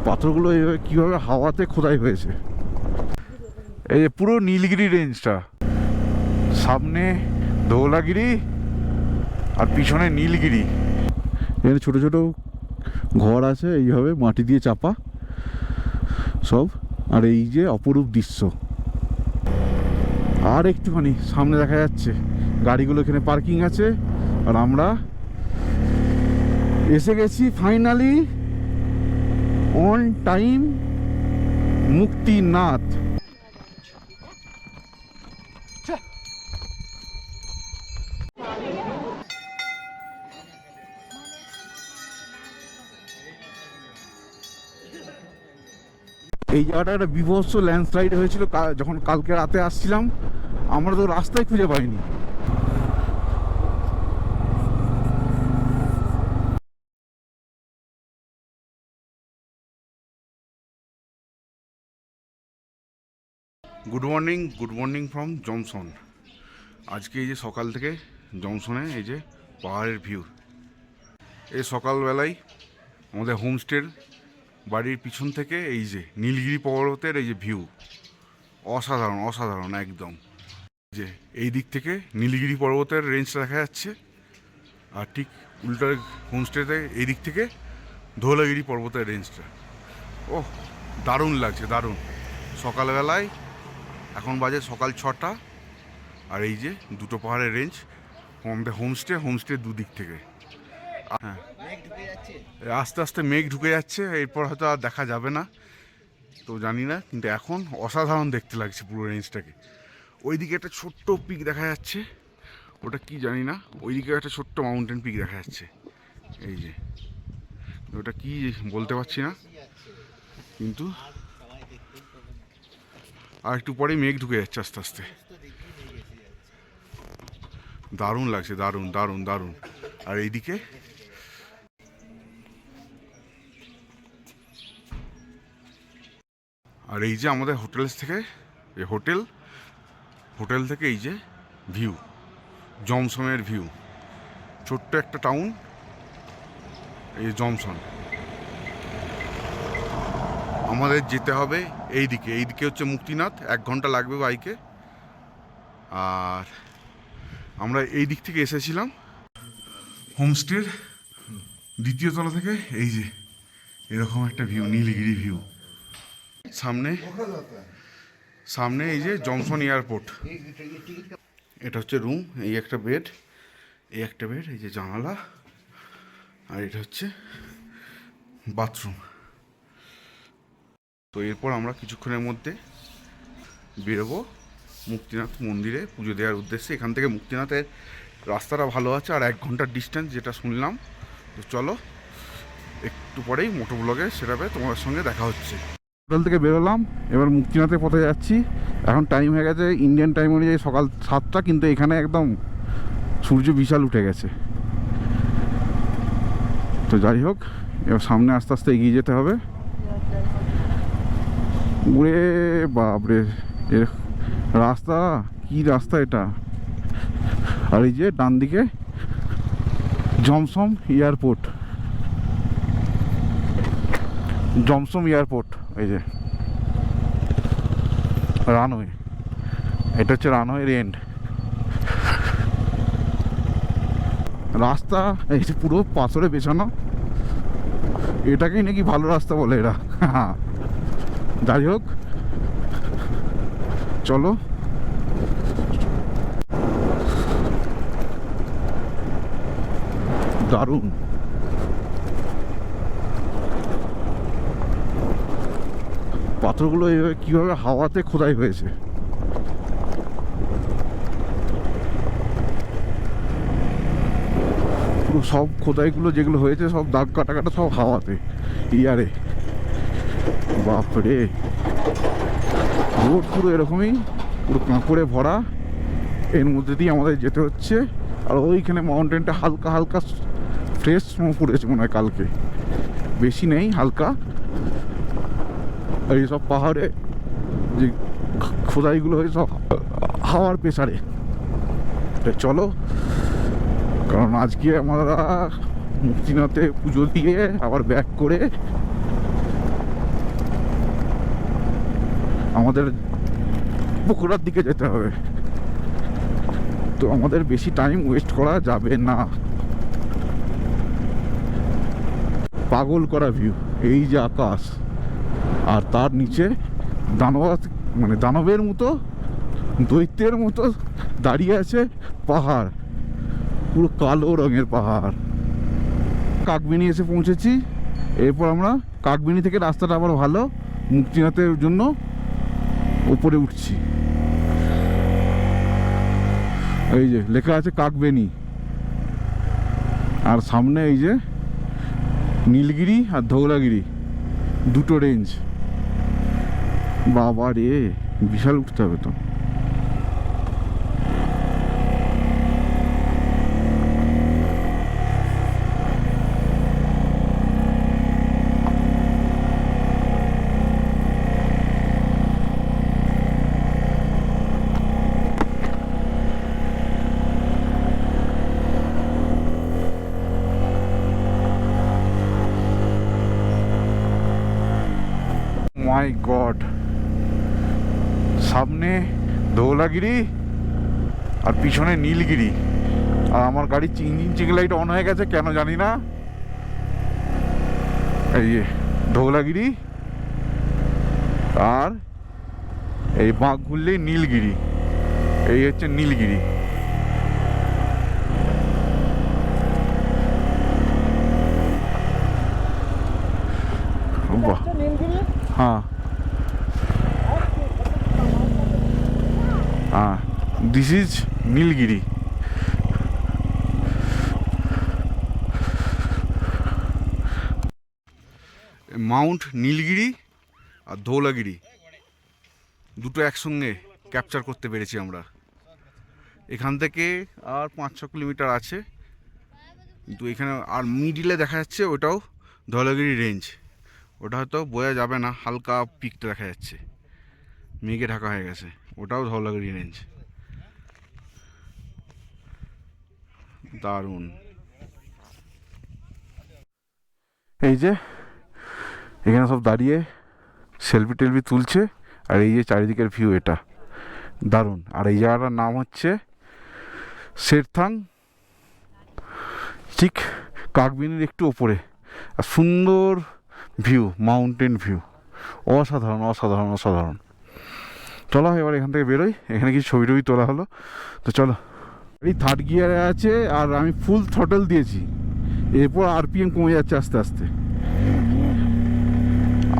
পাথরগুলো এইভাবে কীভাবে হাওয়াতে খোদাই হয়েছে। এই যে পুরো নীলগিরি রেঞ্জটা, সামনে ধৌলাগিরি আর পিছনে নীলগিরি। এখানে ছোটো ছোটো ঘর আছে এইভাবে মাটি দিয়ে চাপা সব। আর এই যে অপরূপ দৃশ্য। আর একটুখানি সামনে দেখা যাচ্ছে গাড়িগুলো এখানে পার্কিং আছে। আর আমরা এসে গেছি ফাইনালি অন টাইম মুক্তিনাথ। এই জায়গাটা একটা বিভৎস ল্যান্ডস্লাইড হয়েছিল যখন কালকে রাতে আসছিলাম। আমরা তো রাস্তায় খুঁজে পাইনি। Good morning from Jomsom. আজকে এই যে সকাল থেকে জমসনে এই যে পাহাড়ের ভিউ। এই সকালবেলায় আমাদের হোমস্টের বাড়ির পিছন থেকে এই যে নীলগিরি পর্বতের এই যে ভিউ, অসাধারণ অসাধারণ একদম। যে এই দিক থেকে নীলগিরি পর্বতের রেঞ্জটা দেখা যাচ্ছে, আর ঠিক উল্টো হোমস্টেতে এই দিক থেকে ধৌলাগিরি পর্বতের রেঞ্জটা। ও দারুণ লাগছে, দারুণ। সকালবেলায় এখন বাজে সকাল 6টা, আর এই যে দুটো পাহাড়ের রেঞ্জ, আমাদের হোমস্টে দুদিক থেকে। হ্যাঁ, আস্তে আস্তে মেঘ ঢুকে যাচ্ছে, এরপর হয়তো আর দেখা যাবে না তো জানি না, কিন্তু এখন অসাধারণ দেখতে লাগছে পুরো রেঞ্জটাকে। ওইদিকে একটা ছোট্ট পিক দেখা যাচ্ছে, ওটা কি জানি না। ওইদিকে একটা ছোট্ট মাউন্টেন পিক দেখা যাচ্ছে, এই যে ওটা কি বলতে পারছি না, কিন্তু আর একটু পরেই মেঘ ঢুকে যাচ্ছে আস্তে আস্তে। দারুণ লাগছে, দারুণ দারুণ দারুণ। আর এইদিকে আর এই যে আমাদের হোটেল থেকে এই যে ভিউ, জমসনের ভিউ। ছোট্ট একটা টাউন এই জমসন। আমাদের যেতে হবে এইদিকে হচ্ছে মুক্তিনাথ, 1 ঘন্টা লাগবে বাইকে। আর আমরা এই দিক থেকে এসেছিলাম হোমস্টের 2য় তলা থেকে। এই যে এরকম একটা ভিউ, নীলগিরি ভিউ। সামনে এই যে জমসন এয়ারপোর্ট। এটা হচ্ছে রুম, এই একটা বেড, এই যে জানালা, আর এটা হচ্ছে বাথরুম। তো এরপর আমরা কিছুক্ষণের মধ্যে বেরোবো মুক্তিনাথ মন্দিরে পুজো দেওয়ার উদ্দেশ্যে। এখান থেকে মুক্তিনাথের রাস্তাটা ভালো আছে, আর 1 ঘন্টার ডিস্টেন্স যেটা শুনলাম। তো চলো একটু পরেই মোটো ব্লগে সেটাবে তোমাদের সঙ্গে দেখা হচ্ছে। হোটেল থেকে বেরোলাম, এবার মুক্তিনাথের পথে যাচ্ছি। এখন টাইম হয়ে গেছে ইন্ডিয়ান টাইম অনুযায়ী সকাল 7টা, কিন্তু এখানে একদম সূর্য বিশাল উঠে গেছে। তো যাই হোক, এবার সামনে আস্তে আস্তে এগিয়ে যেতে হবে। উড়ে বাপরে, এর রাস্তা কি রাস্তা এটা! আর এই যে ডান দিকে জমসম এয়ারপোর্ট, এই যে রানওয়ে, এটা হচ্ছে রানওয়ের এন্ড। রাস্তা এই যে পুরো পাথরে বেছানো, এটাকেই নাকি ভালো রাস্তা বলে এরা। যাই হোক চলো। দারুণ। পাথরগুলো এইভাবে কীভাবে হাওয়াতে খোদাই হয়েছে। পুরো সব খোদাইগুলো যেগুলো হয়েছে সব দাগ কাটা সব হাওয়াতে, ইয়ারে বাপরে। রোড পুরো এরকমই, পুরো কাঁকড়ে ভরা। এর মধ্যে দিয়ে আমাদের যেতে হচ্ছে। আর ওইখানে মাউন্টেনটা হালকা হালকা ফ্রেশ স্নো পড়েছে মনে হয় কালকে, বেশি নেই, হালকা। আর এইসব পাহাড়ে যে খোদাইগুলো হয়েছে সব হাওয়ার প্রেসারে। চলো, কারণ আজকে আমরা মুক্তিনাথে পুজো দিয়ে আবার ব্যাক করে আমাদের পুকুরার দিকে যেতে হবে, তো আমাদের বেশি টাইম ওয়েস্ট করা যাবে না। পাগল করা ভিউ, এই যে আকাশ, আর তার নিচে দানবের মতো, দৈত্যের মতো দাঁড়িয়ে আছে পাহাড়, পুরো কালো রঙের পাহাড়। কাকবিনি এসে পৌঁছেছি। এরপর আমরা কাকবিনি থেকে রাস্তাটা আবার ভালো, মুক্তিনাথের জন্য উপরে উঠছি। এই যে লেখা আছে কাকবেনি, আর সামনে এই যে নীলগিরি আর ধৌলাগিরি, দুটো রেঞ্জ। বাবা রে, বিশাল উঠতে হবে তো। মাই গড, সামনে ধৌলাগিরি আর পিছনে নীলগিরি, আর আমার গাড়ির ইঞ্জিন চিং লাইট অন হয়ে গেছে কেন জানি না। এই যে ধৌলাগিরি, আর এই বাঁক ঘুরলেই নীলগিরি, এই হচ্ছে নীলগিরি। বাহ, हाँ हाँ, this is Nilgiri. Mount Nilgiri আর ধৌলাগিরি দুটো একসঙ্গে ক্যাপচার করতে পেরেছি আমরা। এখান থেকে আর 5-6 কিলোমিটার আছে, কিন্তু এখানে আর মিডিলে দেখা যাচ্ছে ওটাও ধৌলাগিরি রেঞ্জ। ওটা হয়তো বোঝা যাবে না, হালকা পিকটা দেখা যাচ্ছে, মেঘে ঢাকা হয়ে গেছে। ওটাও ধৌলাগিরি রেঞ্জ। দারুণ। এই যে এখানে সব দাঁড়িয়ে সেলফি টেলফি তুলছে, আর এই যে চারিদিকের ভিউ, এটা দারুণ। আর এই জায়গাটার নাম হচ্ছে শেরথাং, ঠিক কাকবিনির একটু ওপরে, আর সুন্দর ভিউ, মাউন্টেন ভিউ, অসাধারণ অসাধারণ অসাধারণ। চলো এবার এখান থেকে বেরোই, এখানে কিছু ছবি টবি তোলা হলো, তো চলো। এই থার্ড গিয়ারে আছে আর আমি ফুল থ্রটল দিয়েছি। এরপর আরপিএম কমে যাচ্ছে আস্তে আস্তে।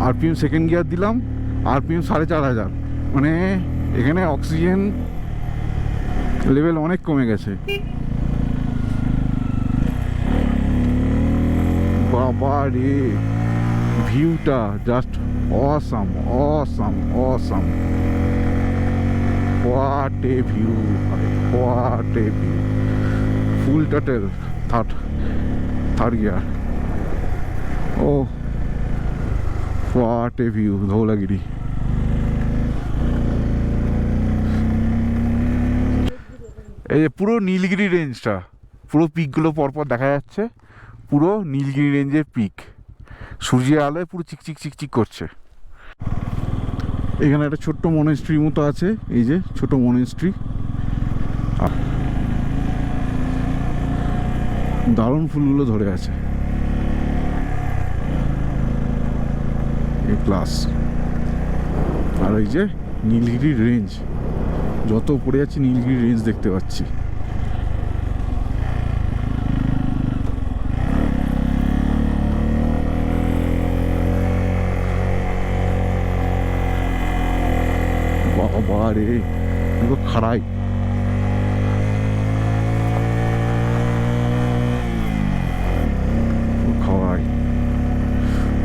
আরপিএম সেকেন্ড গিয়ার দিলাম, আরপিএম 4500, মানে এখানে অক্সিজেন লেভেল অনেক কমে গেছে। বাবা রে, ভিউটা just awesome awesome awesome. What a view, what a view. Full throttle third gear. ও হোয়াট এ ভিউ, ধৌলাগিরি। এই যে পুরো নীলগিরি রেঞ্জটা, পুরো পিকগুলো পরপর দেখা যাচ্ছে, পুরো নীলগিরি রেঞ্জের পিক। সূর্যের আলোয় পুরো চিকচিক চিকচিক করছে। এখানে একটা ছোট্ট মনেস্ট্রি মতো আছে, এই যে ছোট মনেস্ট্রি। দারুণ ফুলগুলো ধরে আছে, এই ক্লাস। আর এই যে নীলগিরি রেঞ্জ, যত উপরে যাচ্ছি নীলগিরি রেঞ্জ দেখতে পাচ্ছি। বাবা রে, পুরো খাড়াই।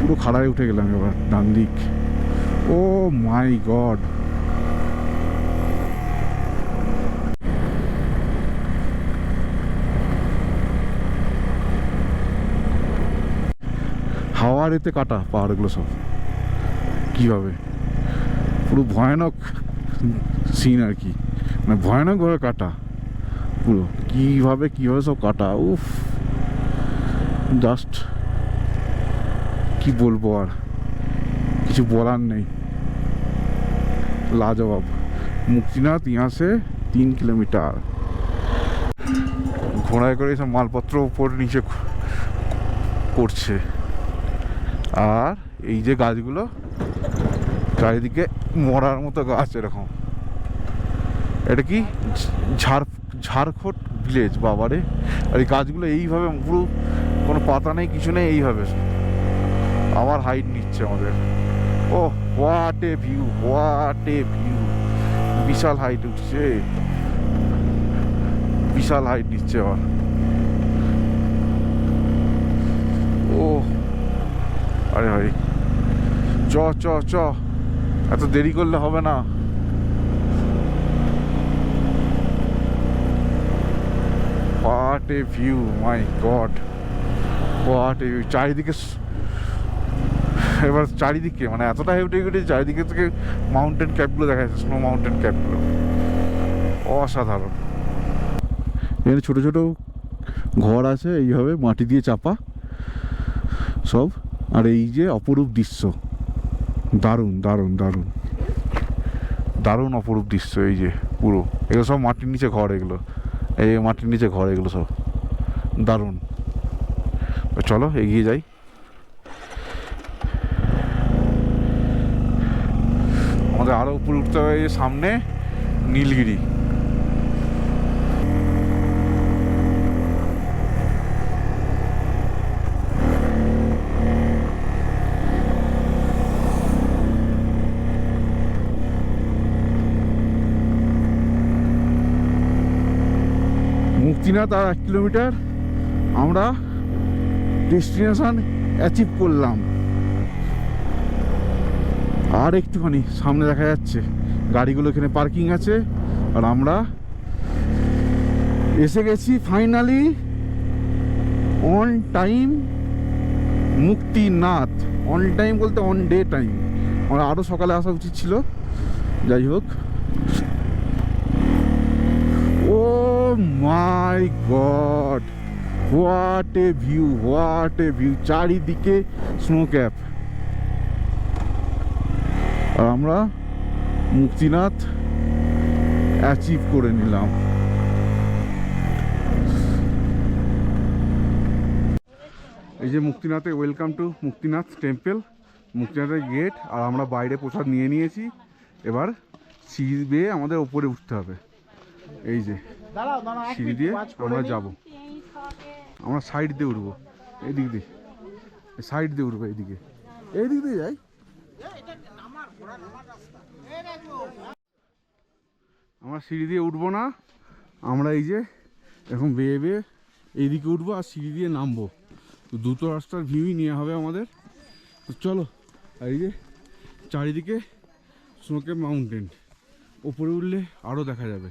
পুরো খাড়ায় উঠে গেলাম এবার ডান দিক। ও মাই গড, হাওয়ার এতে কাটা পাহাড়গুলো সব, কীভাবে পুরো ভয়ানক সিন আর কি, মানে ভয়ানকভাবে কাটা পুরো, কীভাবে সব কাটা। উফ, জাস্ট কি বলবো, আর কিছু বলার নেই। लाजवाब। मुक्तिनाथ यहाँ से 3 किलोमीटर। ঘোড়ায় করে সব মালপত্র উপর নিচে করছে। আর এই যে গাছগুলো চারিদিকে মরার মতো গাছ এরকম। এটা কি ঝাড়খোট ভিলেজ বাবারে। আর এই গাছগুলো এইভাবে পুরো কোনো পাতা নেই কিছু নেই, এইভাবে আবার হাইট নিচ্ছে আমাদের। Oh what a view, what a view. বিশাল হাইট উঠছে, বিশাল হাইট নিচ্ছে আবার। ও আরে ভাই চ চ চ, এত দেরি করলে হবে না। What a view, my god, what a view. চারিদিকে এবার চারিদিকে মানে এতটা হেঁটে হেঁটে চারিদিকে থেকে মাউন্টেন ক্যাপগুলো দেখা যাচ্ছে, স্নো মাউন্টেন ক্যাপগুলো অসাধারণ। এখানে ছোটো ছোটো ঘর আছে এইভাবে মাটি দিয়ে চাপা সব। আর এই যে অপরূপ দৃশ্য, দারুণ দারুণ দারুণ দারুণ অপরূপ দৃশ্য। এই যে পুরো এগুলো সব মাটির নিচে ঘর, এগুলো এই মাটির নিচে ঘর, এগুলো সব দারুণ। চলো এগিয়ে যাই। আমাদের আরও উপরে উঠতে হবে। সামনে নীলগিরি। মুক্তিনাথ আর 1 কিলোমিটার, আমরা ডেস্টিনেশন অ্যাচিভ করলাম। আর একটুখানি সামনে দেখা যাচ্ছে গাড়িগুলো এখানে পার্কিং আছে। আর আমরা এসে গেছি finally on time Muktinath. On time বলতে অন ডে টাইম। আমরা আরও সকালে আসা উচিত ছিল, যাই হোক। Oh my god, what a view, what a view. চারিদিকে স্নো ক্যাপ। আর আমরা মুক্তিনাথ অ্যাচিভ করে নিলাম। এই যে মুক্তিনাথে, ওয়েলকাম টু মুক্তিনাথ টেম্পল, মুক্তিনাথের গেট। আর আমরা বাইরে প্রসাদ নিয়ে নিয়েছি। এবার সিঁড়ি বেয়ে আমাদের ওপরে উঠতে হবে। এই যে সিঁড়ি দিয়ে আমরা যাব। আমরা সাইড দিয়ে উঠবো, এই দিক দিয়ে, সাইড দিয়ে উঠবো, এইদিকে, এই দিক দিয়ে যাই। আমরা সিঁড়ি দিয়ে উঠবো না, আমরা এই যে এখন বেয়ে বেয়ে এইদিকে উঠবো আর সিঁড়ি দিয়ে নামবো। তো দুটো রাস্তার ভিউই নেওয়া হবে আমাদের। তো চলো। আর এই যে চারিদিকে স্নোকে মাউন্টেন, ওপরে উঠলে আরও দেখা যাবে।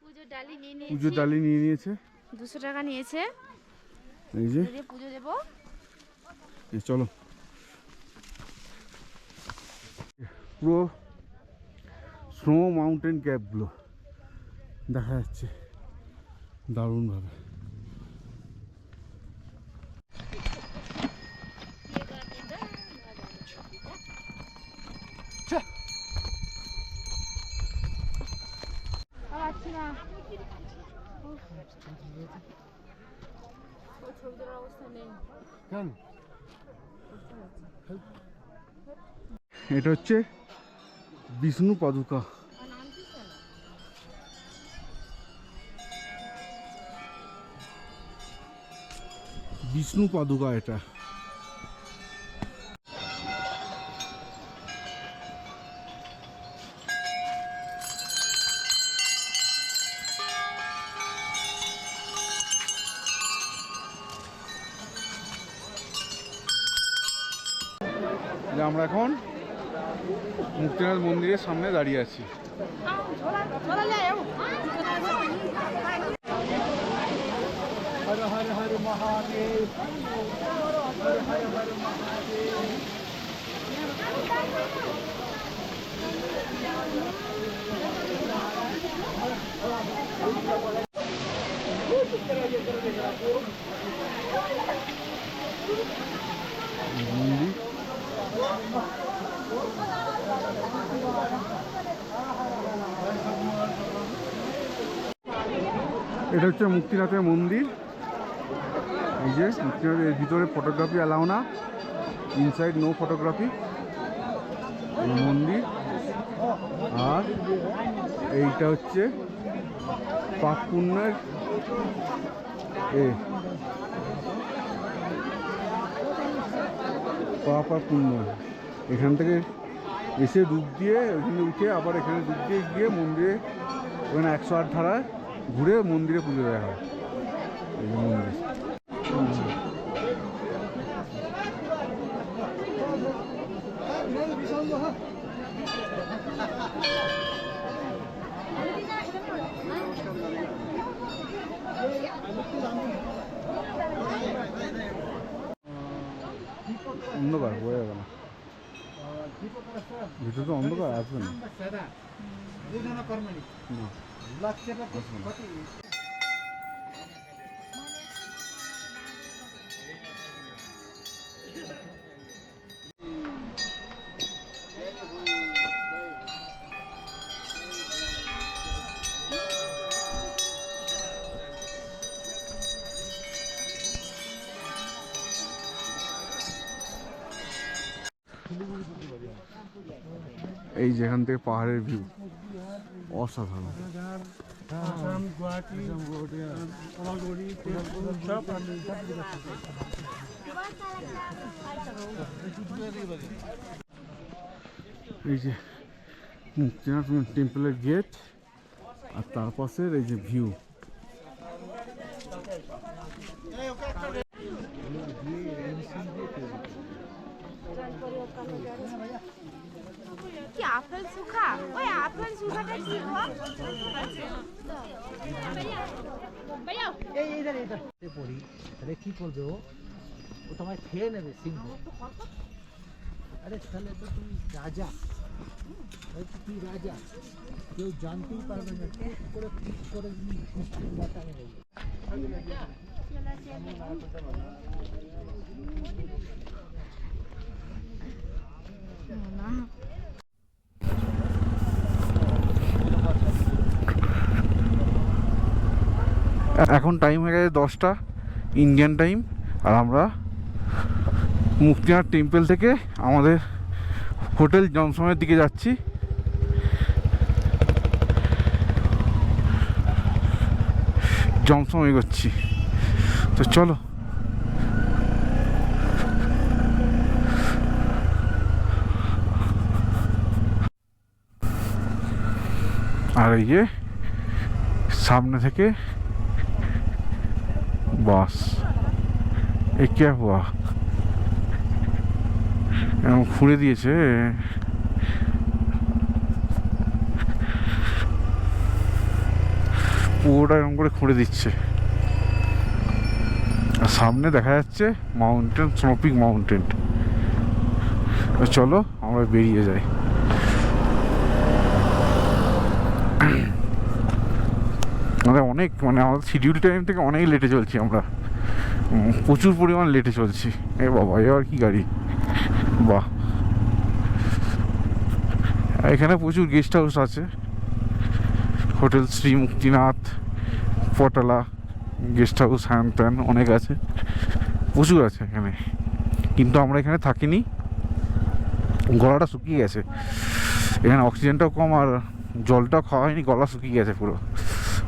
পুজোর ডালি নিয়ে নিয়েছে, 200 টাকা নিয়েছে। এই যে পুজো দেব। চলো। পুরো স্নো মাউন্টেন ক্যাপগুলো দেখা যাচ্ছে দারুণভাবে। এটা হচ্ছে বিষ্ণু পাদুকা। বিষ্ণু পাদুকা এটা। আমরা এখন মুক্তিনাথ মন্দিরের সামনে দাঁড়িয়ে আছি। হরে হরে হরে মহাদেব, হরে হরে হরে মহাদেব। মন্দির এটা হচ্ছে মুক্তিনাথের মন্দির। এই যে মুক্তিনাথের ভিতরে ফটোগ্রাফি অ্যালাউ না, ইনসাইড নো ফটোগ্রাফি। এই মন্দির। আর এইটা হচ্ছে পাপ পুণ্যের পাপ আর পুণ্য। এখান থেকে এসে ডুব দিয়ে ওইখানে উঠে আবার এখানে ডুব দিয়ে গিয়ে মন্দিরে ওখানে 108 ধারায় ঘুরে মন্দিরে পুজো দেওয়া হয়। এই যে মন্দির। অন্ধকার বোঝা যাবে না, ভিতরে তো অন্ধকার আসবে না। এই যেখান থেকে পাহাড়ের ভিউ অসাধারণ। এই যে মুক্তিনাথ টেম্পলের গেট আর তার পাশের এই যে ভিউ। কি আপেল সুখা? ওই আপেল সুখাটা কি গো? পড়ি তাহলে কি করবে ও তোমায় খেয়ে নেবে সিংহ। আরে তাহলে তো তুই রাজা, তুই রাজা, কেউ জানতেই পারবে না, ঠিক করে ঠিক করে বাটানে নেবে। এখন টাইম হয়ে গেছে 10টা ইন্ডিয়ান টাইম। আর আমরা মুক্তিনাথ টেম্পল থেকে আমাদের হোটেল জমসনের দিকে যাচ্ছি। জমসম এগোচ্ছি, তো চলো। আর এই যে सामने থেকে बस ये क्या हुआ খুঁড়ে দিয়েছে। পুরোটা এরকম করে খুঁড়ে দিচ্ছে। আর সামনে দেখা যাচ্ছে মাউন্টেন, স্নোপিক মাউন্টেন। চলো আমরা বেরিয়ে যাই। আমাদের অনেক আমাদের শিডিউল টাইম থেকে অনেক লেটে চলছি আমরা, প্রচুর পরিমাণ লেটে চলছি। এ বাবা, এবার কি গাড়ি! বাহ, এখানে প্রচুর গেস্ট হাউস আছে। Hotel Shri Muktinath, Potala guest house, হ্যান ত্যান অনেক আছে, প্রচুর আছে এখানে। কিন্তু আমরা এখানে থাকিনি, গলাটা শুকিয়ে গেছে। এখানে অক্সিজেনটাও কম আর জলটাও খাওয়া হয়নি, গলা শুকিয়ে গেছে পুরো।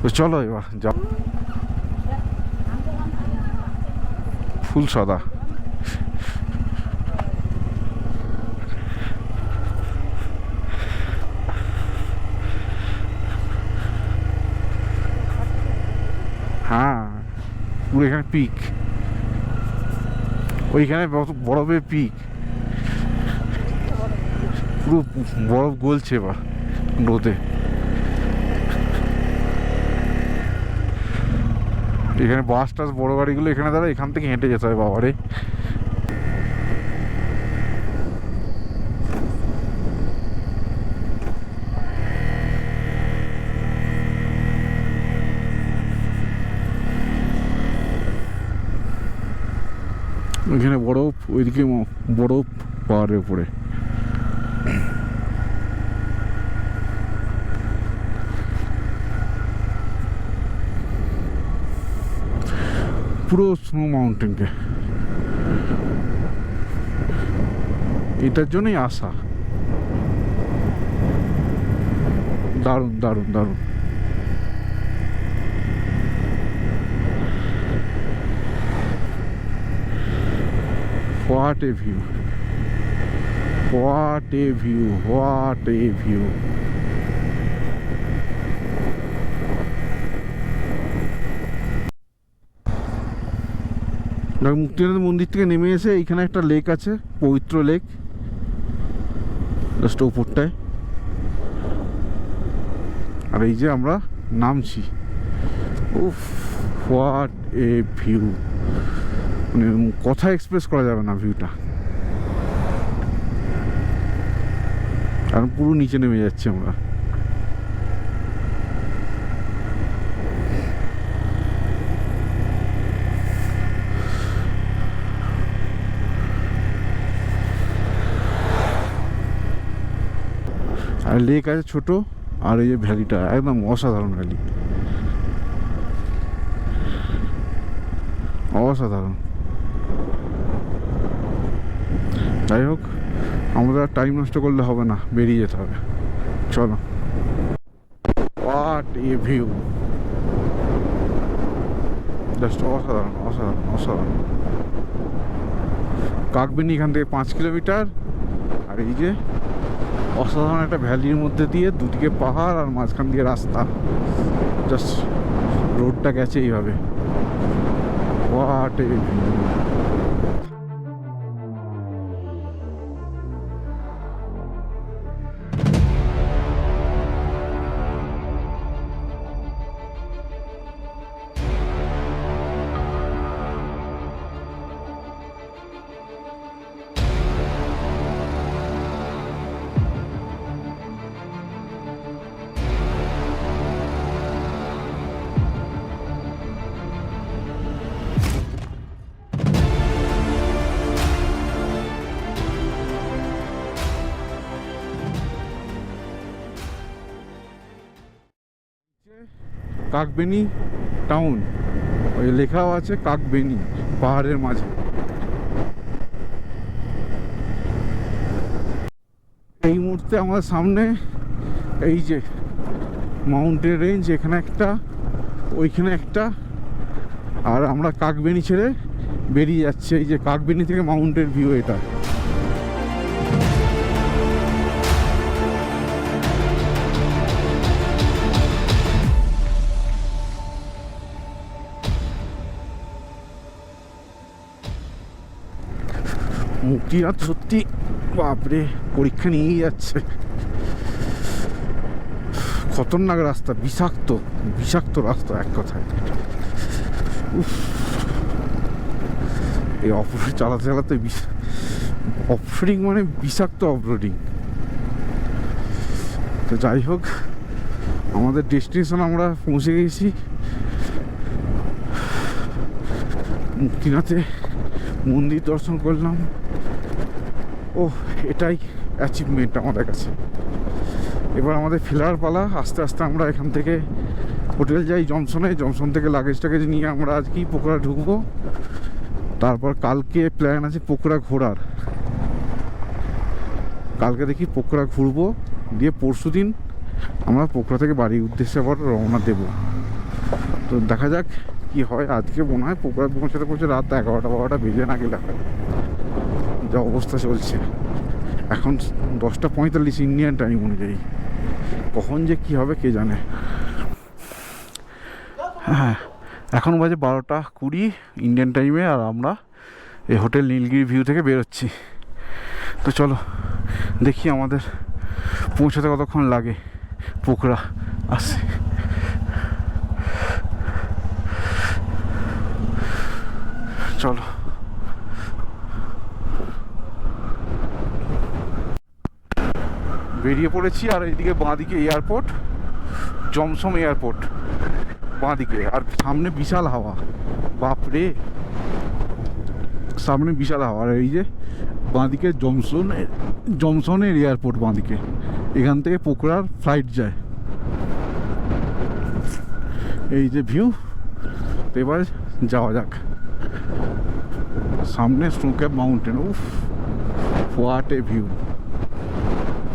তো চলো এবার যাও। ফুল সাদা। হ্যাঁ, পুরো এখানে পিক, ওইখানে বরফের পিক, পুরো বরফ গলছে এবার রোদে। এখানে বাস টাস বড় গাড়িগুলো এখানে দাঁড়া, এখান থেকে হেঁটে যেতে হয়। বাবারে, ওইখানে বরফ, ওইদিকে বরফ পাহাড়ের উপরে। পুরো স্নো মাউন্টেনকে, এটার জন্যই আসা। দারুণ দারুণ দারুণ। What a view! What a view! What a view! Muktinath মন্দির থেকে নেমে এসে এইখানে একটা লেক আছে, পবিত্র লেক, জাস্ট ওপরটায়। আর এই যে আমরা নামছি, উফ হোয়াট এ ভিউ, মানে কথা এক্সপ্রেস করা যাবে না ভিউটা। আর পুরো নিচে নেমে যাচ্ছি আমরা। আর লেক আছে ছোট, আর এই যে ভ্যালিটা একদম অসাধারণ ভ্যালি, অসাধারণ। যাই হোক, আমাদের আর টাইম নষ্ট করলে হবে না, বেরিয়ে যেতে হবে। চলো। হোয়াট এ ভিউ, জাস্ট অসাধারণ অসাধারণ অসাধারণ। কাকবেনি এখান থেকে 5 কিলোমিটার। আর এই যে অসাধারণ একটা ভ্যালির মধ্যে দিয়ে দুদিকে পাহাড় আর মাঝখান দিয়ে রাস্তা, জাস্ট রোডটা গেছে এইভাবে। What a view. Kagbeni town, ওই লেখাও আছে কাকবেনি, পাহাড়ের মাঝে। এই মুহূর্তে আমার সামনে এই যে মাউন্টেন রেঞ্জ, এখানে একটা, ওইখানে একটা, আর আমরা কাকবেনি ছেড়ে বেরিয়ে যাচ্ছে। এই যে কাকবেনি থেকে মাউন্টেন ভিউ এটা। মুক্তিনাথ সত্যি বাপরে পরীক্ষা নিয়েই যাচ্ছে। খতরনাক রাস্তা, বিষাক্ত বিষাক্ত রাস্তা এক কথায়। এই অফরোড চালাতে চালাতে অফরোডিং মানে বিষাক্ত অফরোডিং। তো যাই হোক, আমাদের ডেস্টিনেশন আমরা পৌঁছে গেছি। মুক্তিনাথে মন্দির দর্শন করলাম। ও, এটাই অ্যাচিভমেন্ট আমাদের কাছে। এবার আমাদের ফেরার পালা। আস্তে আস্তে আমরা এখান থেকে হোটেল যাই জংশনে, জংশন থেকে লাগেজ টাগেজ নিয়ে আমরা আজকেই পোখরা ঢুকবো। তারপর কালকে প্ল্যান আছে পোখরা ঘোরার। কালকে দেখি পোখরা ঘুরবো, দিয়ে পরশু দিন আমরা পোখরা থেকে বাড়ির উদ্দেশ্যে আবার রওনা দেবো। তো দেখা যাক কি হয়। আজকে মনে হয় পোখরা পৌঁছাতে পৌঁছে রাত 11টা-12টা বেজে না গেলে হয়, যা অবস্থা চলছে। এখন 10:45 ইন্ডিয়ান টাইম অনুযায়ী। কখন যে কি হবে কে জানে। হ্যাঁ, এখন বাজে 12:20 ইন্ডিয়ান টাইমে, আর আমরা এই হোটেল নীলগিরি ভিউ থেকে বেরোচ্ছি। তো চলো দেখি আমাদের পৌঁছাতে কতক্ষণ লাগে। পোখরা আসছে। চলো। বেরিয়ে পড়েছি। আর এইদিকে বাঁদিকে এয়ারপোর্ট, জমসম এয়ারপোর্ট বাঁদিকে। আর সামনে বিশাল হাওয়া, বাপরে সামনে বিশাল হাওয়া। আর এই যে বাঁদিকে জমসনের এয়ারপোর্ট বাঁদিকে, এখান থেকে পোখরার ফ্লাইট যায়। এই যে ভিউ। এবার যাওয়া যাক। সামনে স্নো ক্যাপ মাউন্টেন। উফ, what a view,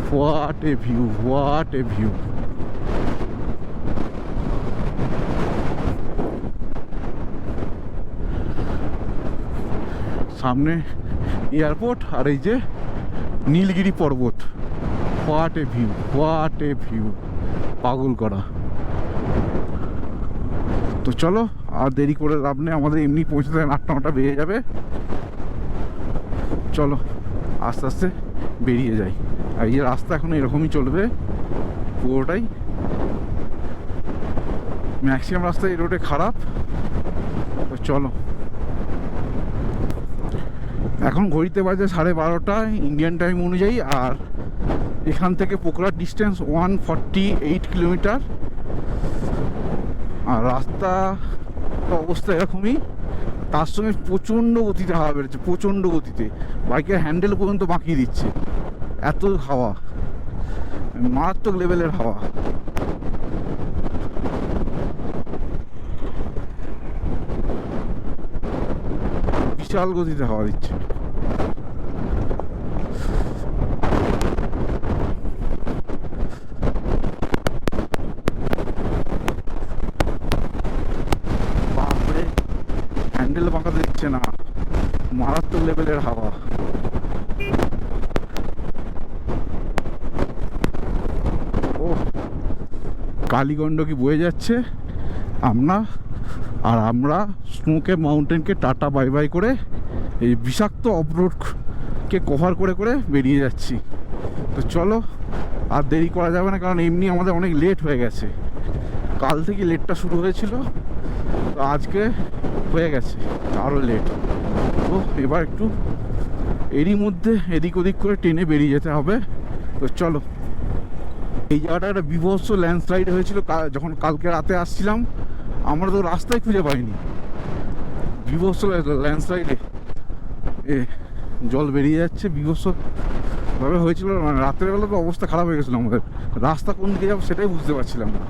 what a view, what a view. সামনে এয়ারপোর্ট আর এই যে নীলগিরি পর্বত। What a view, what a view, পাগল করা। তো চলো, আর দেরি করে লাভ নেই, আমাদের এমনি পৌঁছতে 8টা বেজে যাবে। চলো আস্তে আস্তে বেরিয়ে যাই। আর এই যে রাস্তা এখন এরকমই চলবে পুরোটাই, ম্যাক্সিমাম রাস্তা এই রোডে খারাপ। তো চলো, এখন ঘড়িতে বাজে 12:30 ইন্ডিয়ান টাইম অনুযায়ী। আর এখান থেকে পোখরার ডিস্টেন্স 148 কিলোমিটার। আর রাস্তা অবস্থা এরকমই, তার সঙ্গে প্রচণ্ড গতিতে হাওয়া বেরোচ্ছে, প্রচণ্ড গতিতে বাইকের হ্যান্ডেল পর্যন্ত বাঁকিয়ে দিচ্ছে, এত হাওয়া, মারাত্মক লেভেলের হাওয়া। বিশাল গতিতে হাওয়া দিচ্ছে। বাপরে, হ্যান্ডেল বাঁকাতে দিচ্ছে না, মারাত্মক লেভেলের হাওয়া। ও, কালীগণ্ডকী বয়ে যাচ্ছে। আমরা স্নোকে মাউন্টেনকে টাটা বাই বাই করে এই বিষাক্ত অফরোডকে কভার করে করে বেরিয়ে যাচ্ছি। তো চলো, আর দেরি করা যাবে না, কারণ এমনি আমাদের অনেক লেট হয়ে গেছে। কাল থেকে লেটটা শুরু হয়েছিল, তো আজকে হয়ে গেছে আরও লেট। তো এবার একটু এরই মধ্যে এদিক ওদিক করে ট্রেনে বেরিয়ে যেতে হবে। তো চলো, এই জায়গাটা একটা বিভৎস ল্যান্ডস্লাইড হয়েছিল যখন কালকে রাতে আসছিলাম, আমরা তো রাস্তায় খুঁজে পাইনি। বিভৎস ল্যান্ডস্লাইডে জল বেরিয়ে যাচ্ছে, বিভৎসভাবে হয়েছিল। মানে রাতের বেলা তো অবস্থা খারাপ হয়ে গেছিলো আমাদের, রাস্তা কোন দিকে যাবো সেটাই বুঝতে পারছিলাম না।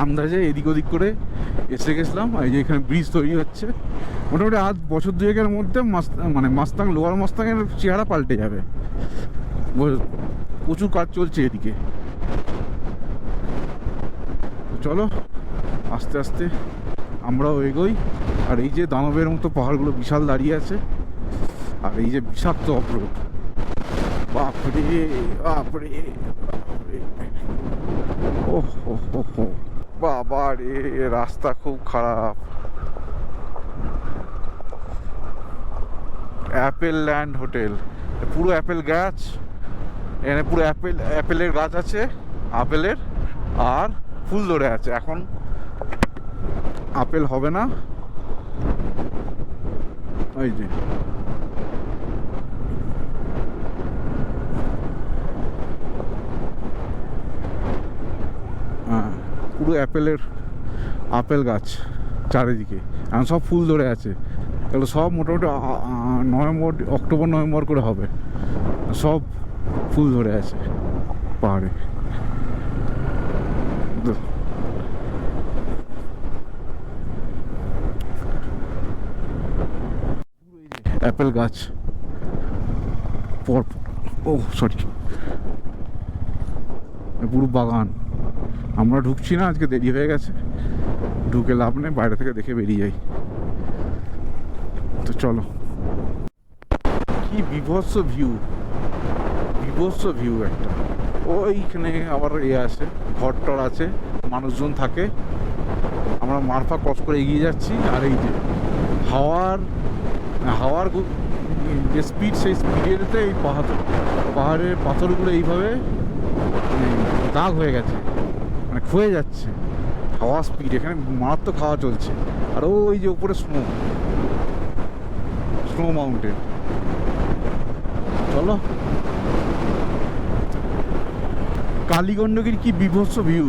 আন্দাজে এদিক ওদিক করে এসে গেছিলাম। এই যে এখানে ব্রিজ তৈরি হচ্ছে, মোটামুটি আজ বছর দুয়েকের মধ্যে মাস্তাং লোয়ার মাস্তাংয়ের চেহারা পাল্টে যাবে। প্রচুর কাজ চলছে এদিকে। চলো আস্তে আস্তে আমরাও এগোই। আর এই যে দানবের মতো পাহাড়গুলো বিশাল দাঁড়িয়ে আছে, আর এই যে বিষাক্ত অফরোড, বাপরে বাপরে বাপরে, ও হো বাবা রে, রাস্তা খুব খারাপ। অ্যাপেল ল্যান্ড হোটেল, পুরো অ্যাপেল গাছ, এখানে পুরো অ্যাপেলের গাছ আছে, আপেলের, আর ফুল ধরে আছে। এখন আপেল হবে না। ওই যে হ্যাঁ, পুরো আপেল গাছ চারিদিকে, এখন সব ফুল ধরে আছে। এগুলো সব মোটামুটি অক্টোবর নভেম্বর করে হবে, সব ফুল ধরে আছে পাহাড়ে। অ্যাপেল গাছ পুরো বাগান। আমরা ঢুকছি না, আজকে দেরি হয়ে গেছে, ঢুকে লাভ নেই, বাইরে থেকে দেখে বেরিয়ে যাই। তো চলো, কি বিভৎস ভিউ, বিভৎস ভিউ একটা। ওইখানে আবার আছে, ঘর টর আছে, মানুষজন থাকে। আমরা মারফা ক্রস করে এগিয়ে যাচ্ছি। আর এই যে হাওয়ার যে স্পিড, সেই স্পিডেতে এই পাহাড়ের পাথরগুলো এইভাবে দাগ হয়ে গেছে, মানে ক্ষয়ে যাচ্ছে। হাওয়া স্পিড, এখানে মারাত্মক হাওয়া চলছে। আর ওই যে উপরে স্নো মাউন্টেন। চলো, কালীগণ্ডকীর কি বিভৎস ভিউ।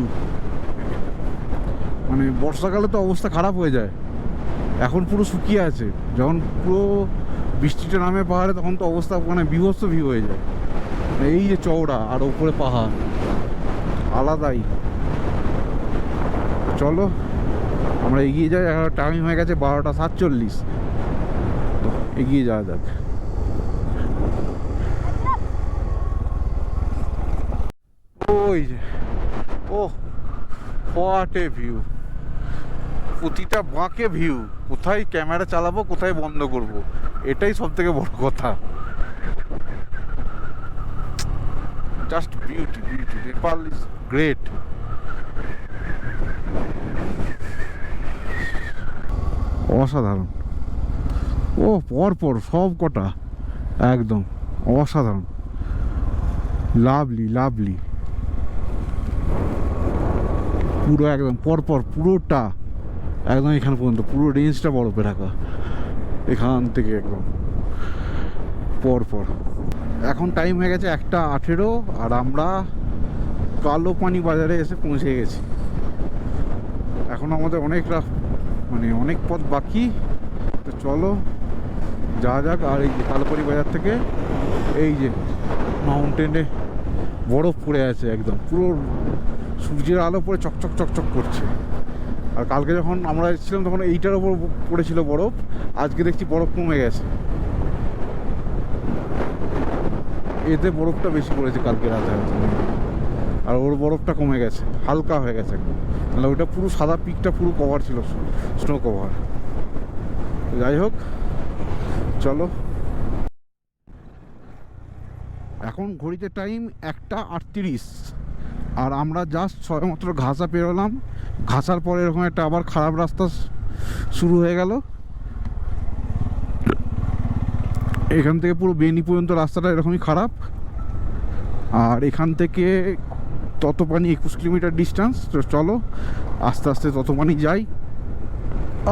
মানে বর্ষাকালে তো অবস্থা খারাপ হয়ে যায়, এখন পুরো শুকিয়ে আছে। যখন পুরো বৃষ্টিটা নামে পাহাড়ে, তখন তো অবস্থা মানে বিভৎস ভিউ হয়ে যায়। এই যে চওড়া, আর ওপরে পাহাড়, আলাদাই। চলো আমরা এগিয়ে যাই, টাইম হয়ে গেছে 12:47। তো এগিয়ে যাওয়া যাক। ওই যে, ও হোয়াট এ ভিউ, প্রতিটা বাঁকে ভিউ। কোথায় ক্যামেরা চালাবো, কোথায় বন্ধ করব, এটাই সব থেকে বড় কথা। Just beauty beauty, Nepal is great. অসাধারণ। ও পরপর সব কটা একদম অসাধারণ, লাভলি লাভলি, পুরো একদম পরপর পুরোটা একদম এখান পর্যন্ত পুরো রেঞ্জটা বরফে ঢাকা, এখান থেকে একদম পরপর। এখন টাইম হয়ে গেছে 1:18 আর আমরা কালো পানি বাজারে এসে পৌঁছে গেছি। এখন আমাদের মানে অনেক পথ বাকি, তো চলো যা যাক। আর এই যে কালোপানি বাজার থেকে এই যে মাউন্টেনে বরফ পড়ে আছে, একদম পুরো সূর্যের আলো পড়ে চকচক চকচক করছে। আর কালকে যখন আমরা এসেছিলাম তখন এইটার ওপর পড়েছিল বরফ, আজকে দেখছি বরফ কমে গেছে, এতে বরফটা বেশি পড়েছে কালকে রাতে হয়তো, আর ওর বরফটা কমে গেছে, হালকা হয়ে গেছে একদম। তাহলে ওইটা পুরো সাদা পিকটা পুরো কভার ছিল, স্নো কভার। যাই হোক চলো, এখন ঘড়িতে টাইম 1:38 আর আমরা জাস্ট সবেমাত্র ঘাসা পেরোলাম। ঘাসার পরে এরকম একটা আবার খারাপ রাস্তা শুরু হয়ে গেল। এখান থেকে পুরো বেনি পর্যন্ত রাস্তাটা এরকমই খারাপ, আর এখান থেকে ততপানি 21 কিলোমিটার ডিস্টেন্স। তো চলো আস্তে আস্তে ততপানি যাই।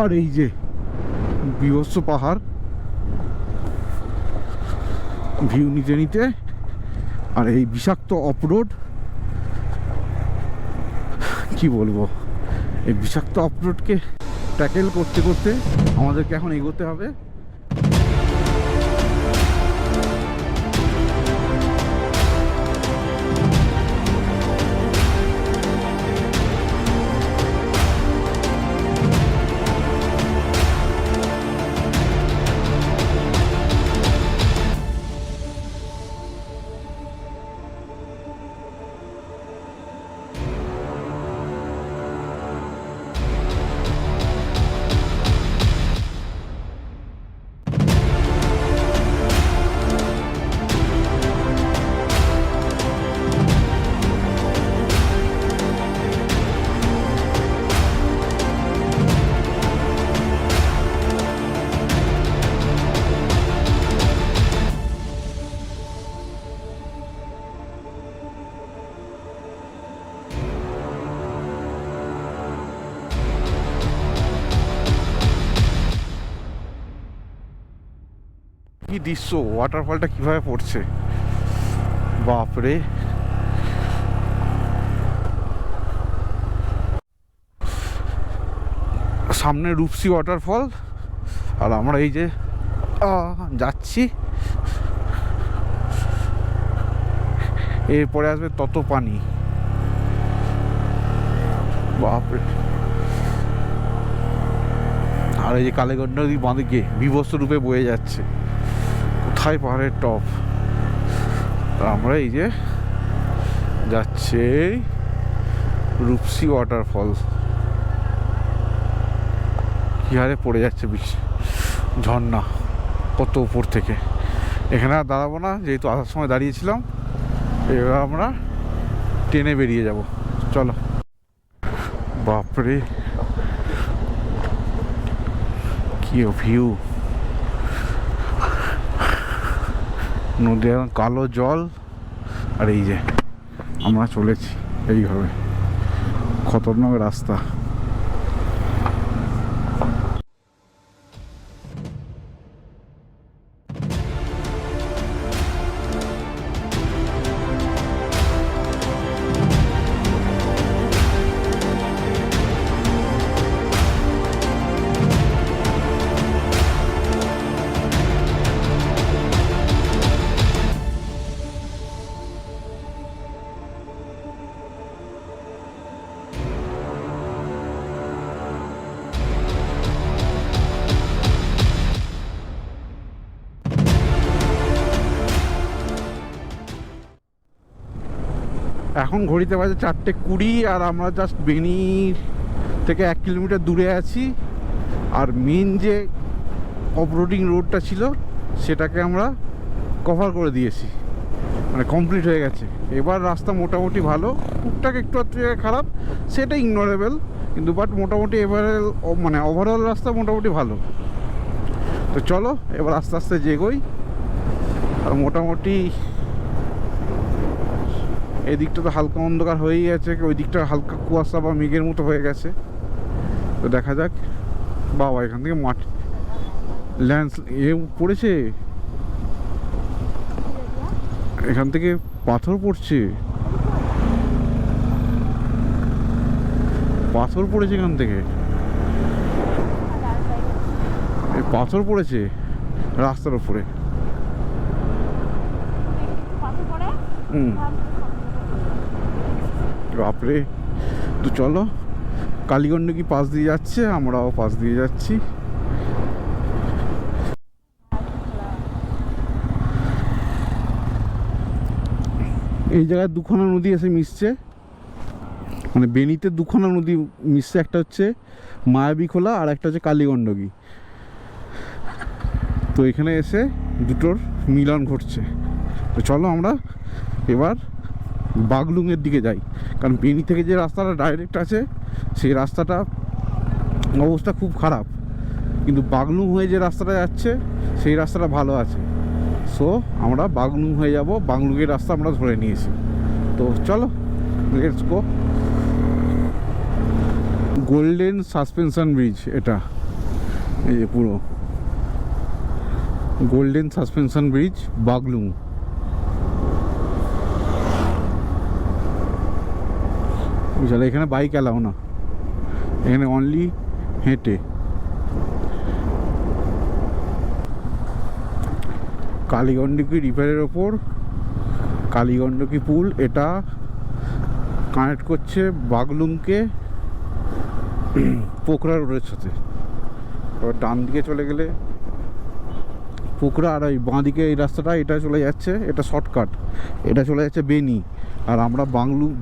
আর এই যে বিভৎস পাহাড়, ভিউ নিতে নিতে, আর এই বিষাক্ত অফরোড, কি বলবো, এই বিষাক্ত অফরোডকে ট্যাকেল করতে করতে আমাদেরকে এখন এগোতে হবে। কি দৃশ্য, ওয়াটারফলটা কিভাবে পড়ছে, বাপরে। সামনে রূপসী ওয়াটারফল, আর আমরা এই যে যাচ্ছি, এরপরে আসবে ততপানি, বাপরে। আর এই যে কালীগঞ্জ নদী বাঁদিকে বিভৎস রূপে বয়ে যাচ্ছে, কোথায় পাহাড়ের টপ। আমরা এই যে যাচ্ছে রূপসী ওয়াটারফল, কি হারে পড়ে যাচ্ছে ঝর্ণা কত উপর থেকে। এখানে আর দাঁড়াবো না, যেহেতু আসার সময় দাঁড়িয়েছিলাম, এবার আমরা ট্রেনে বেরিয়ে যাব। চলো, বাপরে কি ভিউ, নদী এখন কালো জল, আর এই যে আমরা চলেছি এইভাবে, খতরনাক রাস্তা। এখন ঘড়িতে বাজে 4:20 আর আমরা জাস্ট বেনি থেকে 1 কিলোমিটার দূরে আছি। আর মেন যে অফরোডিং রোডটা ছিল সেটাকে আমরা কভার করে দিয়েছি, মানে কমপ্লিট হয়ে গেছে। এবার রাস্তা মোটামুটি ভালো, টুকটাক একটু একটু জায়গায় খারাপ, সেটা ইগনোরেবল, কিন্তু বাট মোটামুটি এবারে মানে ওভারঅল রাস্তা মোটামুটি ভালো। তো চলো এবার আস্তে আস্তে যেগোই। আর মোটামুটি এদিকটা তো হালকা অন্ধকার হয়েই গেছে, ওই দিকটা হালকা কুয়াশা বা মেঘের মতো হয়ে গেছে। তো দেখা যাক। বাবা এখান থেকে মাঠ ল্যান্ড পড়েছে, এখান থেকে পাথর পড়ছে, পাথর পড়েছে এখান থেকে, পাথর পড়েছে রাস্তার উপরে। বাপরে। তো চলো, কালীগণ্ডকী পাশ দিয়ে যাচ্ছে, আমরাও পাশ দিয়ে যাচ্ছি। এই জায়গায় দুখানা নদী এসে মিশছে, মানে বেনিতে দুখানা নদী মিশছে, একটা হচ্ছে মায়াবী খোলা আর একটা হচ্ছে কালীগণ্ডকী। তো এখানে এসে দুটোর মিলন ঘটছে। তো চলো আমরা এবার বাগলুংয়ের দিকে যাই, কারণ বেনি থেকে যে রাস্তাটা ডাইরেক্ট আছে সেই রাস্তাটা অবস্থা খুব খারাপ, কিন্তু বাগলুং হয়ে যে রাস্তাটা যাচ্ছে সেই রাস্তাটা ভালো আছে। সো আমরা বাগলুং হয়ে যাব, বাগলুংয়ের রাস্তা আমরা ধরে নিয়েছি। তো চলো let's go. Golden suspension bridge এটা, এই যে পুরো গোল্ডেন সাসপেনশন ব্রিজ বাগলুং। বুঝলে এখানে বাইক এলাও না, এখানে অনলি হেঁটে। কালীগণ্ডকী রিভারের ওপর কালীগণ্ডকী পুল, এটা কানেক্ট করছে বাগলুংকে পোখরা রোডের সাথে। এবার ডান দিকে চলে গেলে পোখরা, আর ওই বাঁ দিকে এই রাস্তাটা এটা চলে যাচ্ছে, এটা শর্টকাট, এটা চলে যাচ্ছে বেনি। আর আমরা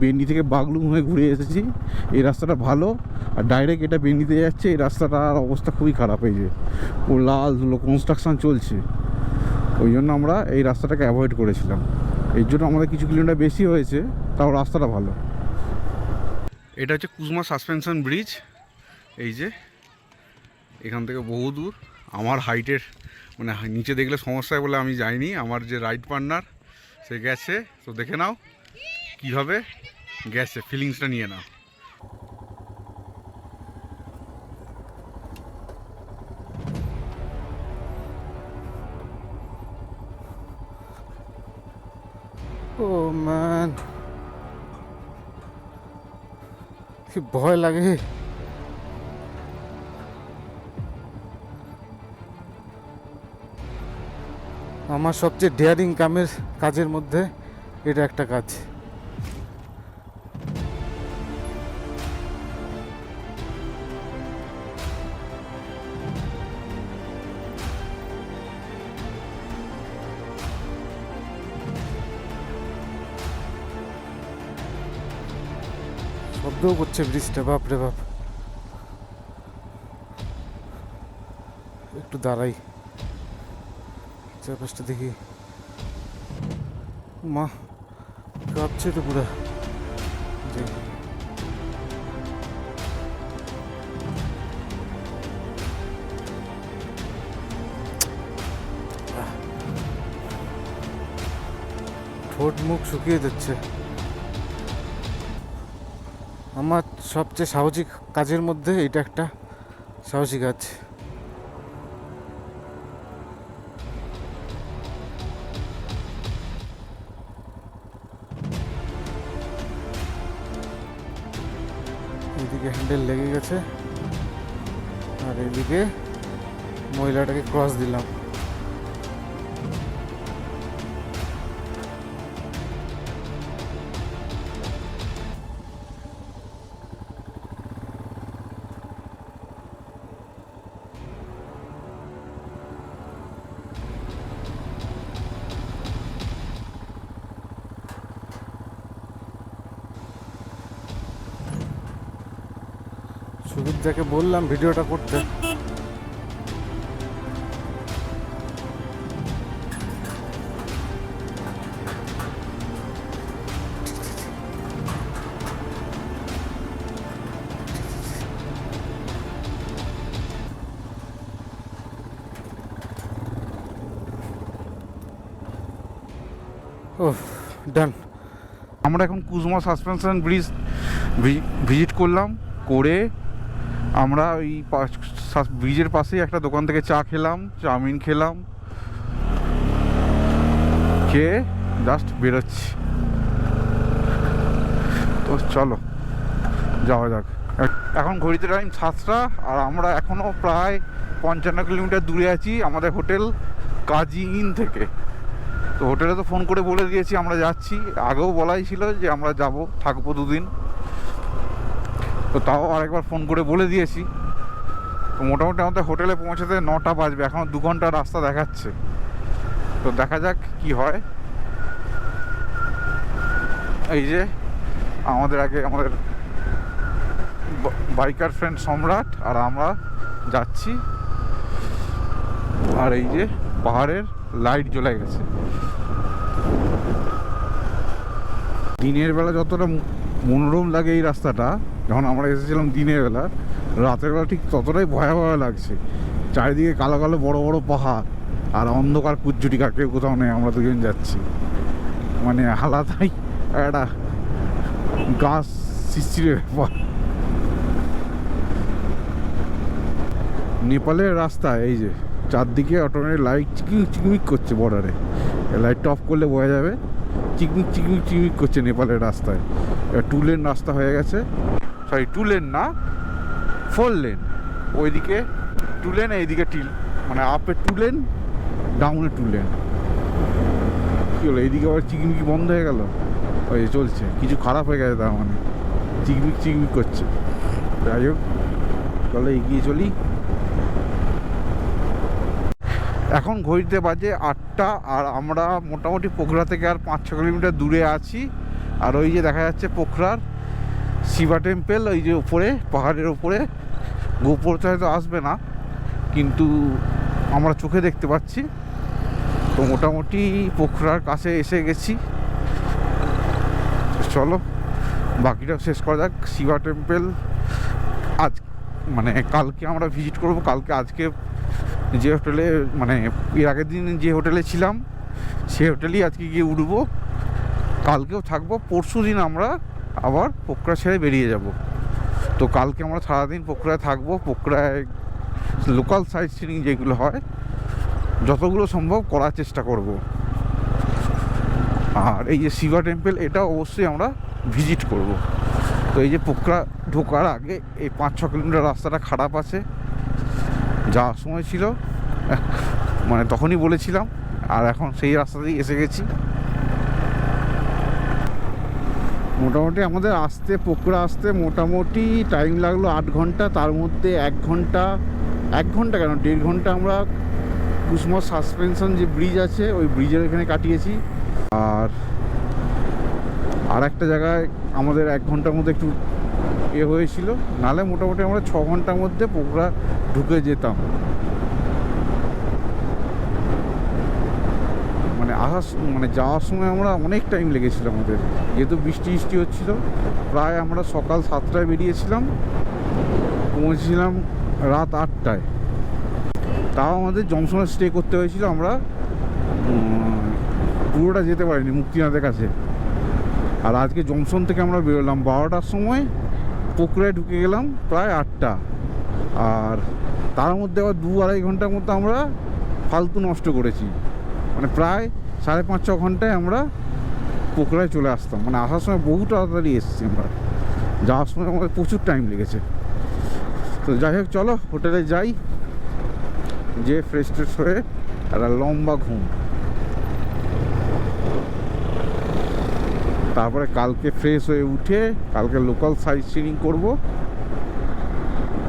বেনি থেকে বাগলুং হয়ে ঘুরে এসেছি। এই রাস্তাটা ভালো, আর ডাইরেক্ট এটা বেনিতে যাচ্ছে। এই রাস্তাটার অবস্থা খুবই খারাপ, এই যে ও লাল ধুলো, কনস্ট্রাকশন চলছে, ওই জন্য আমরা এই রাস্তাটাকে অ্যাভয়েড করেছিলাম। এর জন্য আমাদের কিছু কিলোমিটার বেশি হয়েছে, তাও রাস্তাটা ভালো। এটা হচ্ছে কুসমা সাসপেনশন ব্রিজ। এই যে এখান থেকে বহু দূর, আমার হাইটের মানে নিচে দেখলে সমস্যায় বলে আমি যাইনি, আমার যে রাইড পার্টনার সে গেছে। তো দেখে নাও কীভাবে গেছে, ফিলিংসটা নিয়ে নাও। ও ম্যান, কি ভয় লাগে। আমার সবচেয়ে ডেয়ারিং কাজের মধ্যে এটা একটা কাজ। শব্দও করছে ব্রিজটা, বাপরে বাপ। একটু দাঁড়াই, চারপাশটা দেখি। মা কাঁপছে তো পুরা। ঠোঁট মুখ শুকিয়ে যাচ্ছে। আমার সবচেয়ে সাহসী কাজের মধ্যে এটা একটা সাহসী কাজ। এদিকে হ্যান্ডেল লেগে গেছে, আর এদিকে মহিলাটাকে ক্রস দিলাম। সুবিধাকে বললাম ভিডিওটা করতে। ওহ, ডান। আমরা এখন কুসমা সাসপেনশন ব্রিজ ভিজিট করলাম, করে আমরা ওই ব্রিজের পাশেই একটা দোকান থেকে চা খেলাম, চাউমিন খেলাম, খেয়ে জাস্ট বেরোচ্ছি। তো চলো যাওয়া যাক। এখন ঘড়িতে টাইম 7টা, আর আমরা এখনও প্রায় 55 কিলোমিটার দূরে আছি আমাদের হোটেল কাজি ইন থেকে। তো হোটেলে তো ফোন করে বলে দিয়েছি আমরা যাচ্ছি, আগেও বলাই ছিল যে আমরা যাব, থাকবো 2 দিন। তো তাও আরেকবার ফোন করে বলে দিয়েছি। তো মোটামুটি আমাদের হোটেলে পৌঁছাতে 9টা বাজবে, এখনও 2 ঘন্টা রাস্তা দেখাচ্ছে। তো দেখা যাক কি হয়। এই যে আমাদের বাইকার ফ্রেন্ড সম্রাট আর আমরা যাচ্ছি, আর এই যে পাহাড়ের লাইট জ্বলে গেছে। দিনের বেলা যতটা মনোরম লাগে এই রাস্তাটা, যখন আমরা এসেছিলাম দিনের বেলা, রাতের বেলা ঠিক ততটাই ভয়াবহ লাগছে। চারিদিকে কালো কালো বড় বড় পাহাড় আর অন্ধকার কুজ্জুটিকা, কেউ কোথাও নেই, আমরা দুজন যাচ্ছি। মানে আলাদাই একটা গাছ সৃষ্টির ব্যাপার। নেপালের রাস্তা এই যে চারদিকে অটোমেটিক লাইট চিকমিক করছে বর্ডারে। লাইটটা অফ করলে বোঝা যাবে চিকমিক করছে নেপালের রাস্তায়। 2 লেন রাস্তা হয়ে গেছে, সরি 2 লেন না, 4 লেন। ওইদিকে 2 লেন, এইদিকে মানে আপে 2 লেন, ডাউনে 2 লেন। কী হলো, এইদিকে আবার চিকমিকি বন্ধ হয়ে গেল? ওই চলছে, কিছু খারাপ হয়ে গেছে তার মানে, চিকমিক করছে। যাই হোক, তাহলে এগিয়ে চলি। এখন ঘড়িতে বাজে 8টা, আর আমরা মোটামুটি পোখরা থেকে আর 5-6 কিলোমিটার দূরে আছি। আর ওই যে দেখা যাচ্ছে পোখরার শিবা টেম্পল, ওই যে উপরে পাহাড়ের উপরে। গোপুরতে হয়তো আসবে না, কিন্তু আমরা চোখে দেখতে পাচ্ছি। তো মোটামুটি পোখরার কাছে এসে গেছি। চলো বাকিটা শেষ করা যাক। শিবা টেম্পল আজ মানে কালকে আমরা ভিজিট করব। কালকে আজকে যে হোটেলে, মানে এর আগের দিন যে হোটেলে ছিলাম সেই হোটেলেই আজকে গিয়ে উঠবো। কালকেও থাকবো, পরশু দিন আমরা আবার পোখরা ছেড়ে বেরিয়ে যাব। তো কালকে আমরা সারাদিন পোখরায় থাকবো। পোখরায় লোকাল সাইট সিনিং যেগুলো হয় যতগুলো সম্ভব করার চেষ্টা করব। আর এই যে শিবা টেম্পল, এটা অবশ্যই আমরা ভিজিট করব। তো এই যে পোখরা ঢোকার আগে এই 5-6 কিলোমিটার রাস্তাটা খারাপ আছে, যাওয়ার সময় ছিল মানে তখনই বলেছিলাম, আর এখন সেই রাস্তাতেই এসে গেছি। মোটামুটি আমাদের পোখরা আসতে মোটামুটি টাইম লাগলো 8 ঘন্টা। তার মধ্যে 1 ঘন্টা কেন 1.5 ঘন্টা আমরা কুসমা সাসপেনশন যে ব্রিজ আছে ওই ব্রিজের এখানে কাটিয়েছি। আর একটা জায়গায় আমাদের 1 ঘন্টার মধ্যে একটু হয়েছিল, নাহলে মোটামুটি আমরা 6 ঘন্টার মধ্যে পোখরা ঢুকে যেতাম। মানে যাওয়ার সময় আমরা অনেক টাইম লেগেছিল আমাদের, যেহেতু বৃষ্টি হচ্ছিল। প্রায় আমরা সকাল 7টায় বেরিয়েছিলাম, পৌঁছেছিলাম রাত 8টায়। তাও আমাদের জংশনে স্টে করতে হয়েছিল, আমরা পুরোটা যেতে পারিনি মুক্তিনাথের কাছে। আর আজকে জংশন থেকে আমরা বেরোলাম 12টার সময়, পোখরায় ঢুকে গেলাম প্রায় 8টা। আর তার মধ্যে আবার 2-2.5 ঘন্টার মতো আমরা ফালতু নষ্ট করেছি। মানে প্রায় 5.5-6 ঘন্টায় আমরা পোখরায় চলে আসতাম। মানে আসার সময় বহু তাড়াতাড়ি এসেছি আমরা, যাওয়ার সময় আমাদের প্রচুর টাইম লেগেছে। তো যাই হোক, চলো হোটেলে যাই, যে ফ্রেশ হয়ে একটা লম্বা ঘুম। তারপরে কালকে ফ্রেশ হয়ে উঠে কালকে লোকাল সাইট সিনিং করবো।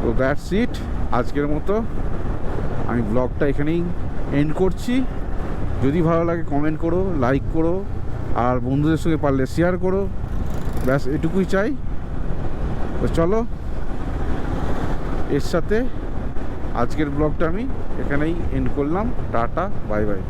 তো দ্যাটস ইট, আজকের মতো আমি ব্লগটা এখানেই এন্ড করছি। যদি ভালো লাগে কমেন্ট করো, লাইক করো, আর বন্ধুদের সঙ্গে পারলে শেয়ার করো। ব্যাস এটুকুই চাই। তো চলো, এর সাথে আজকের ব্লগটা আমি এখানেই এন্ড করলাম। Tata, bye bye.